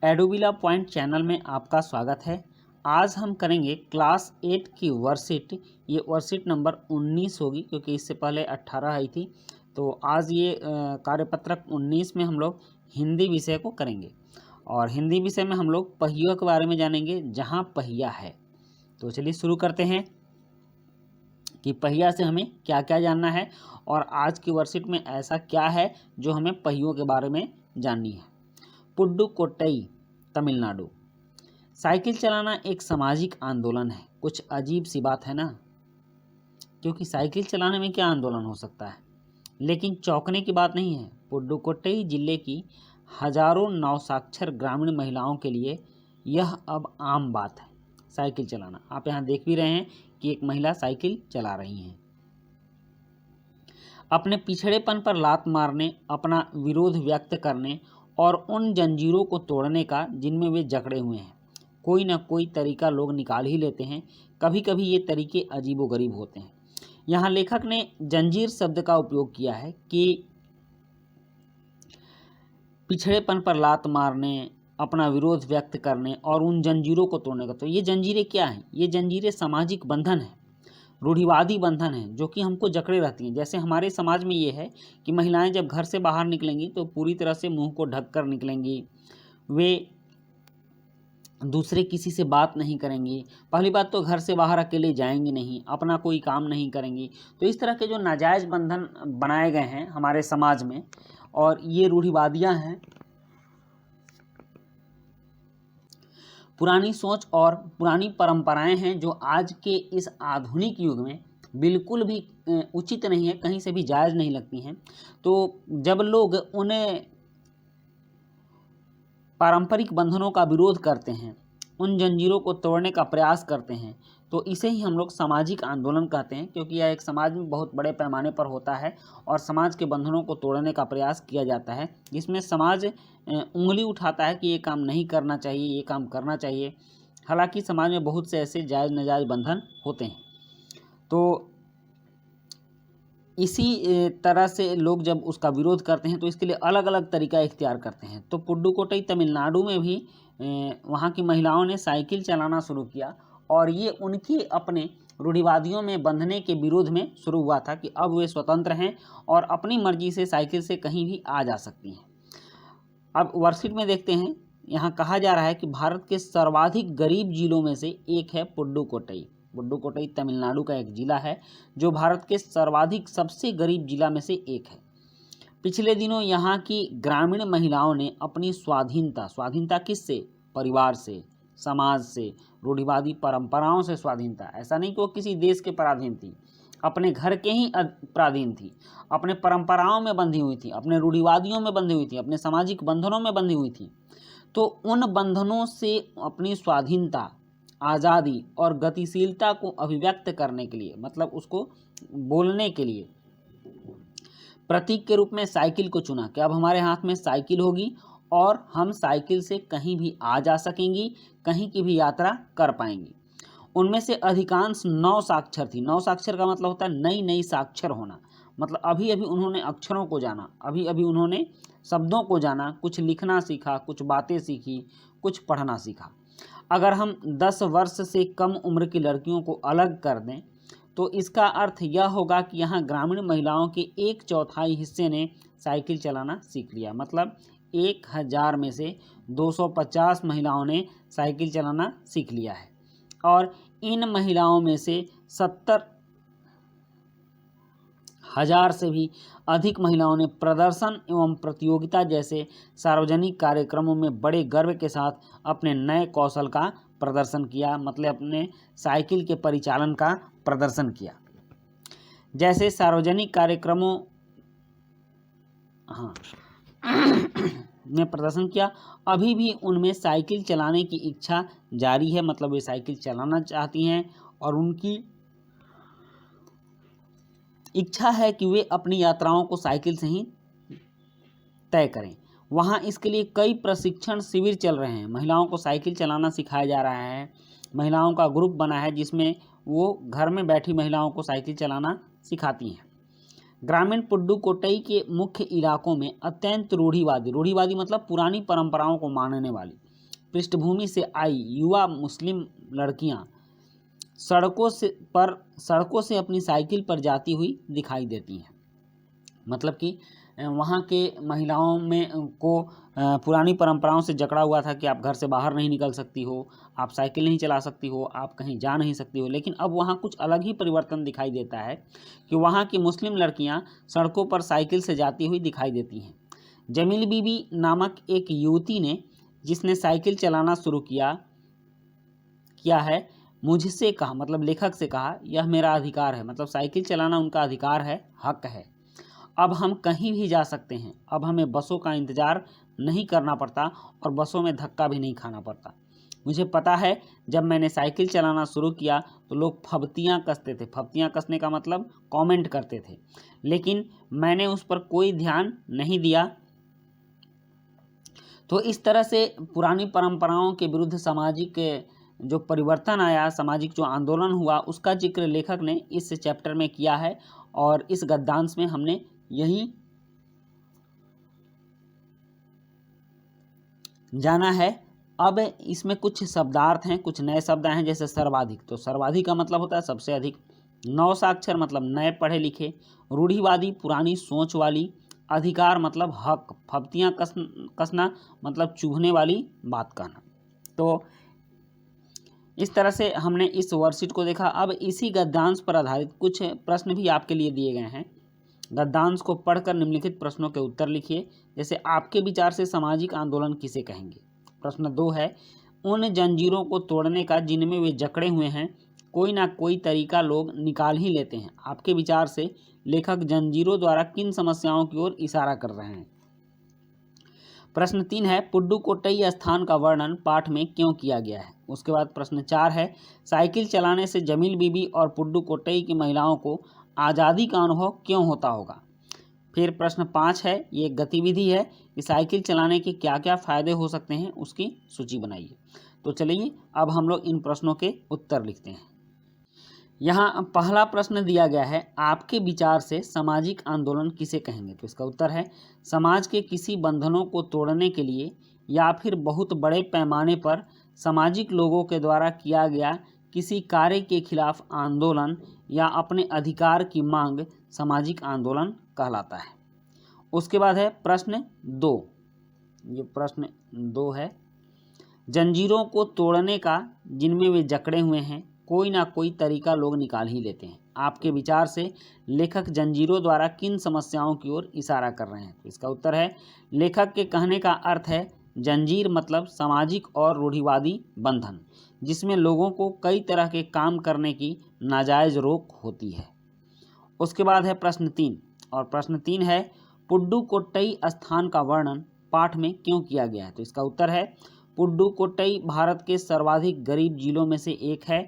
एडोबिला point channel में आपका स्वागत है। आज हम करेंगे क्लास 8 की वर्कशीट। ये वर्कशीट नंबर 19 होगी क्योंकि इससे पहले 18 आई थी। तो आज ये कार्यपत्रक 19 में हम लोग हिंदी विषय को करेंगे और हिंदी विषय में हम लोग पहियों के बारे में जानेंगे जहाँ पहिया है। तो चलिए शुरू करते हैं कि पहिया से हमें क्या क्या जानना है और आज की वर्कशीट में ऐसा क्या है जो हमें पहियों के बारे में जाननी है। पुडुकोट्टई, तमिलनाडु। साइकिल चलाना एक सामाजिक आंदोलन है। कुछ अजीब सी बात है ना, क्योंकि साइकिल चलाने में क्या आंदोलन हो सकता है, लेकिन चौंकने की बात नहीं है। पुडुकोट्टई जिले की हजारों नवसाक्षर ग्रामीण महिलाओं के लिए यह अब आम बात है, साइकिल चलाना। आप यहाँ देख भी रहे हैं कि एक महिला साइकिल चला रही हैं। अपने पिछड़ेपन पर लात मारने, अपना विरोध व्यक्त करने और उन जंजीरों को तोड़ने का जिनमें वे जकड़े हुए हैं, कोई ना कोई तरीका लोग निकाल ही लेते हैं। कभी कभी ये तरीके अजीबोगरीब होते हैं। यहाँ लेखक ने जंजीर शब्द का उपयोग किया है कि पिछड़ेपन पर लात मारने, अपना विरोध व्यक्त करने और उन जंजीरों को तोड़ने का। तो ये जंजीरें क्या हैं? ये जंजीरें सामाजिक बंधन हैं, रूढ़िवादी बंधन है जो कि हमको जकड़े रहती हैं। जैसे हमारे समाज में ये है कि महिलाएं जब घर से बाहर निकलेंगी तो पूरी तरह से मुंह को ढक कर निकलेंगी, वे दूसरे किसी से बात नहीं करेंगी। पहली बात तो घर से बाहर अकेले जाएंगी नहीं, अपना कोई काम नहीं करेंगी। तो इस तरह के जो नाजायज़ बंधन बनाए गए हैं हमारे समाज में, और ये रूढ़िवादियाँ हैं, पुरानी सोच और पुरानी परंपराएं हैं जो आज के इस आधुनिक युग में बिल्कुल भी उचित नहीं है, कहीं से भी जायज़ नहीं लगती हैं। तो जब लोग उन्हें पारंपरिक बंधनों का विरोध करते हैं, उन जंजीरों को तोड़ने का प्रयास करते हैं, तो इसे ही हम लोग सामाजिक आंदोलन कहते हैं, क्योंकि यह एक समाज में बहुत बड़े पैमाने पर होता है और समाज के बंधनों को तोड़ने का प्रयास किया जाता है, जिसमें समाज उंगली उठाता है कि ये काम नहीं करना चाहिए, ये काम करना चाहिए। हालांकि समाज में बहुत से ऐसे जायज़ नाजायज़ बंधन होते हैं। तो इसी तरह से लोग जब उसका विरोध करते हैं तो इसके लिए अलग अलग तरीका इख्तियार करते हैं। तो पुडुकोट्टई तमिलनाडु में भी वहाँ की महिलाओं ने साइकिल चलाना शुरू किया और ये उनकी अपने रूढ़िवादियों में बंधने के विरोध में शुरू हुआ था कि अब वे स्वतंत्र हैं और अपनी मर्जी से साइकिल से कहीं भी आ जा सकती हैं। अब वर्कशीट में देखते हैं, यहाँ कहा जा रहा है कि भारत के सर्वाधिक गरीब जिलों में से एक है पुडुकोट्टई। पुडुकोट्टई तमिलनाडु का एक जिला है जो भारत के सर्वाधिक सबसे गरीब जिला में से एक है। पिछले दिनों यहाँ की ग्रामीण महिलाओं ने अपनी स्वाधीनता किससे? परिवार से, समाज से, रूढ़िवादी परंपराओं से स्वाधीनता। ऐसा नहीं कि वो किसी देश के पराधीन थी, अपने घर के ही पराधीन थी, अपने परंपराओं में बंधी हुई थी, अपने रूढ़िवादियों में बंधी हुई थी, अपने सामाजिक बंधनों में बंधी हुई थी। तो उन बंधनों से अपनी स्वाधीनता, आज़ादी और गतिशीलता को अभिव्यक्त करने के लिए, मतलब उसको बोलने के लिए प्रतीक के रूप में साइकिल को चुना कि अब हमारे हाथ में साइकिल होगी और हम साइकिल से कहीं भी आ जा सकेंगी, कहीं की भी यात्रा कर पाएंगी। उनमें से अधिकांश नवसाक्षर थी। नवसाक्षर का मतलब होता है नई नई साक्षर होना, मतलब अभी अभी उन्होंने अक्षरों को जाना, अभी अभी उन्होंने शब्दों को जाना, कुछ लिखना सीखा, कुछ बातें सीखी, कुछ पढ़ना सीखा। अगर हम 10 वर्ष से कम उम्र की लड़कियों को अलग कर दें तो इसका अर्थ यह होगा कि यहाँ ग्रामीण महिलाओं के 1/4 हिस्से ने साइकिल चलाना सीख लिया। मतलब 1000 में से 250 महिलाओं ने साइकिल चलाना सीख लिया है और इन महिलाओं में से 70,000 से भी अधिक महिलाओं ने प्रदर्शन एवं प्रतियोगिता जैसे सार्वजनिक कार्यक्रमों में बड़े गर्व के साथ अपने नए कौशल का प्रदर्शन किया, मतलब अपने साइकिल के परिचालन का प्रदर्शन किया। जैसे सार्वजनिक कार्यक्रमों में प्रदर्शन किया। अभी भी उनमें साइकिल चलाने की इच्छा जारी है, मतलब वे साइकिल चलाना चाहती हैं और उनकी इच्छा है कि वे अपनी यात्राओं को साइकिल से ही तय करें। वहाँ इसके लिए कई प्रशिक्षण शिविर चल रहे हैं। महिलाओं को साइकिल चलाना सिखाया जा रहा है। महिलाओं का ग्रुप बना है जिसमें वो घर में बैठी महिलाओं को साइकिल चलाना सिखाती हैं। ग्रामीण पुडुकोट्टई के मुख्य इलाकों में अत्यंत रूढ़िवादी मतलब पुरानी परंपराओं को मानने वाली पृष्ठभूमि से आई युवा मुस्लिम लड़कियां सड़कों से अपनी साइकिल पर जाती हुई दिखाई देती हैं। मतलब कि वहाँ के महिलाओं में को पुरानी परंपराओं से जकड़ा हुआ था कि आप घर से बाहर नहीं निकल सकती हो, आप साइकिल नहीं चला सकती हो, आप कहीं जा नहीं सकती हो। लेकिन अब वहाँ कुछ अलग ही परिवर्तन दिखाई देता है कि वहाँ की मुस्लिम लड़कियाँ सड़कों पर साइकिल से जाती हुई दिखाई देती हैं। जमील बीबी नामक एक युवती ने, जिसने साइकिल चलाना शुरू किया है, मुझसे कहा, मतलब लेखक से कहा, यह मेरा अधिकार है। मतलब साइकिल चलाना उनका अधिकार है, हक है। अब हम कहीं भी जा सकते हैं, अब हमें बसों का इंतज़ार नहीं करना पड़ता और बसों में धक्का भी नहीं खाना पड़ता। मुझे पता है जब मैंने साइकिल चलाना शुरू किया तो लोग फब्तियाँ कसते थे। फब्तियाँ कसने का मतलब कमेंट करते थे, लेकिन मैंने उस पर कोई ध्यान नहीं दिया। तो इस तरह से पुरानी परंपराओं के विरुद्ध सामाजिक जो परिवर्तन आया, सामाजिक जो आंदोलन हुआ, उसका जिक्र लेखक ने इस चैप्टर में किया है और इस गद्यांश में हमने यही जाना है। अब इसमें कुछ शब्दार्थ हैं, कुछ नए शब्द आए हैं, जैसे सर्वाधिक। तो सर्वाधिक का मतलब होता है सबसे अधिक। नवसाक्षर मतलब नए पढ़े लिखे। रूढ़िवादी पुरानी सोच वाली। अधिकार मतलब हक। फब्तियाँ कसना मतलब चुभने वाली बात कहना। तो इस तरह से हमने इस वर्कशीट को देखा। अब इसी गद्यांश पर आधारित कुछ प्रश्न भी आपके लिए दिए गए हैं। गद्यांश को पढ़कर निम्नलिखित प्रश्नों के उत्तर लिखिए। जैसे आपके विचार से सामाजिक आंदोलन किसे कहेंगे। प्रश्न 2 है, उन जंजीरों को तोड़ने का जिनमें वे जकड़े हुए हैं कोई ना कोई तरीका लोग निकाल ही लेते हैं। आपके विचार से लेखक जंजीरों द्वारा किन समस्याओं की ओर इशारा कर रहे हैं। प्रश्न 3 है, पुडुकोट्टई स्थान का वर्णन पाठ में क्यों किया गया है। उसके बाद प्रश्न 4 है, साइकिल चलाने से जमील बीबी और पुडुकोट्टई की महिलाओं को आज़ादी का अनुभव क्यों होता होगा। फिर प्रश्न 5 है, ये गतिविधि है कि साइकिल चलाने के क्या क्या फ़ायदे हो सकते हैं, उसकी सूची बनाइए। तो चलिए अब हम लोग इन प्रश्नों के उत्तर लिखते हैं। यहाँ पहला प्रश्न दिया गया है, आपके विचार से सामाजिक आंदोलन किसे कहेंगे। तो इसका उत्तर है, समाज के किसी बंधनों को तोड़ने के लिए या फिर बहुत बड़े पैमाने पर सामाजिक लोगों के द्वारा किया गया किसी कार्य के खिलाफ आंदोलन या अपने अधिकार की मांग सामाजिक आंदोलन कहलाता है। उसके बाद है प्रश्न 2। ये प्रश्न 2 है, जंजीरों को तोड़ने का जिनमें वे जकड़े हुए हैं कोई ना कोई तरीका लोग निकाल ही लेते हैं। आपके विचार से लेखक जंजीरों द्वारा किन समस्याओं की ओर इशारा कर रहे हैं। तो इसका उत्तर है, लेखक के कहने का अर्थ है जंजीर मतलब सामाजिक और रूढ़िवादी बंधन, जिसमें लोगों को कई तरह के काम करने की नाजायज़ रोक होती है। उसके बाद है प्रश्न 3, और प्रश्न 3 है, पुडुकोट्टई स्थान का वर्णन पाठ में क्यों किया गया है। तो इसका उत्तर है, पुडुकोट्टई भारत के सर्वाधिक गरीब जिलों में से एक है।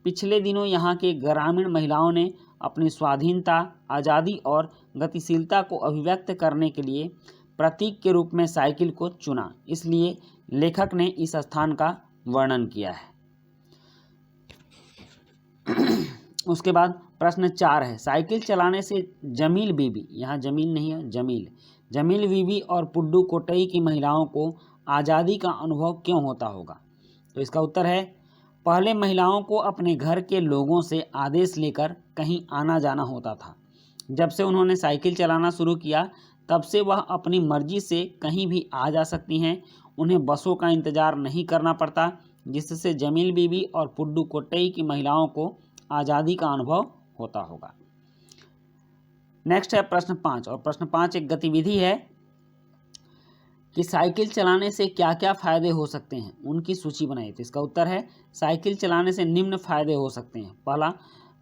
पिछले दिनों यहाँ के ग्रामीण महिलाओं ने अपनी स्वाधीनता, आज़ादी और गतिशीलता को अभिव्यक्त करने के लिए प्रतीक के रूप में साइकिल को चुना, इसलिए लेखक ने इस स्थान का वर्णन किया है। उसके बाद प्रश्न 4 है, साइकिल चलाने से जमील बीबी, यहाँ जमील नहीं है जमील बीबी और पुडुकोट्टई की महिलाओं को आज़ादी का अनुभव क्यों होता होगा। तो इसका उत्तर है, पहले महिलाओं को अपने घर के लोगों से आदेश लेकर कहीं आना जाना होता था। जब से उन्होंने साइकिल चलाना शुरू किया तब से वह अपनी मर्जी से कहीं भी आ जा सकती हैं। उन्हें बसों का इंतज़ार नहीं करना पड़ता, जिससे जमील बीबी और पुडुकोट्टई की महिलाओं को आज़ादी का अनुभव होता होगा। नेक्स्ट है प्रश्न 5, और प्रश्न 5 एक गतिविधि है कि साइकिल चलाने से क्या क्या फ़ायदे हो सकते हैं, उनकी सूची बनाइए। तो इसका उत्तर है, साइकिल चलाने से निम्न फ़ायदे हो सकते हैं। पहला,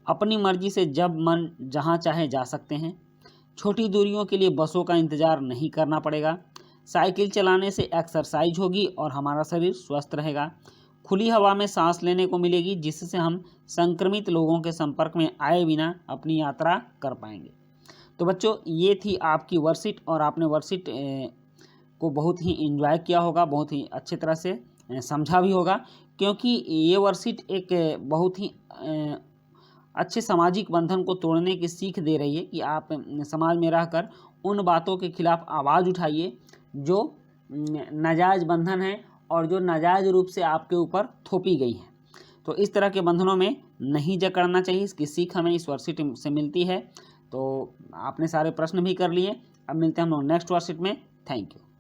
अपनी मर्जी से जब मन जहाँ चाहे जा सकते हैं। छोटी दूरियों के लिए बसों का इंतज़ार नहीं करना पड़ेगा। साइकिल चलाने से एक्सरसाइज होगी और हमारा शरीर स्वस्थ रहेगा। खुली हवा में सांस लेने को मिलेगी, जिससे हम संक्रमित लोगों के संपर्क में आए बिना अपनी यात्रा कर पाएंगे। तो बच्चों, ये थी आपकी वर्कशीट, और आपने वर्कशीट को बहुत ही एंजॉय किया होगा, बहुत ही अच्छी तरह से समझा भी होगा, क्योंकि ये वर्कशीट एक बहुत ही अच्छे सामाजिक बंधन को तोड़ने की सीख दे रही है कि आप समाज में रहकर उन बातों के खिलाफ आवाज़ उठाइए जो नाजायज़ बंधन है और जो नाजायज़ रूप से आपके ऊपर थोपी गई हैं। तो इस तरह के बंधनों में नहीं जकड़ना चाहिए, इसकी सीख हमें इस वर्कशीट से मिलती है। तो आपने सारे प्रश्न भी कर लिए। अब मिलते हैं हम लोग नेक्स्ट वर्कशीट में। Thank you.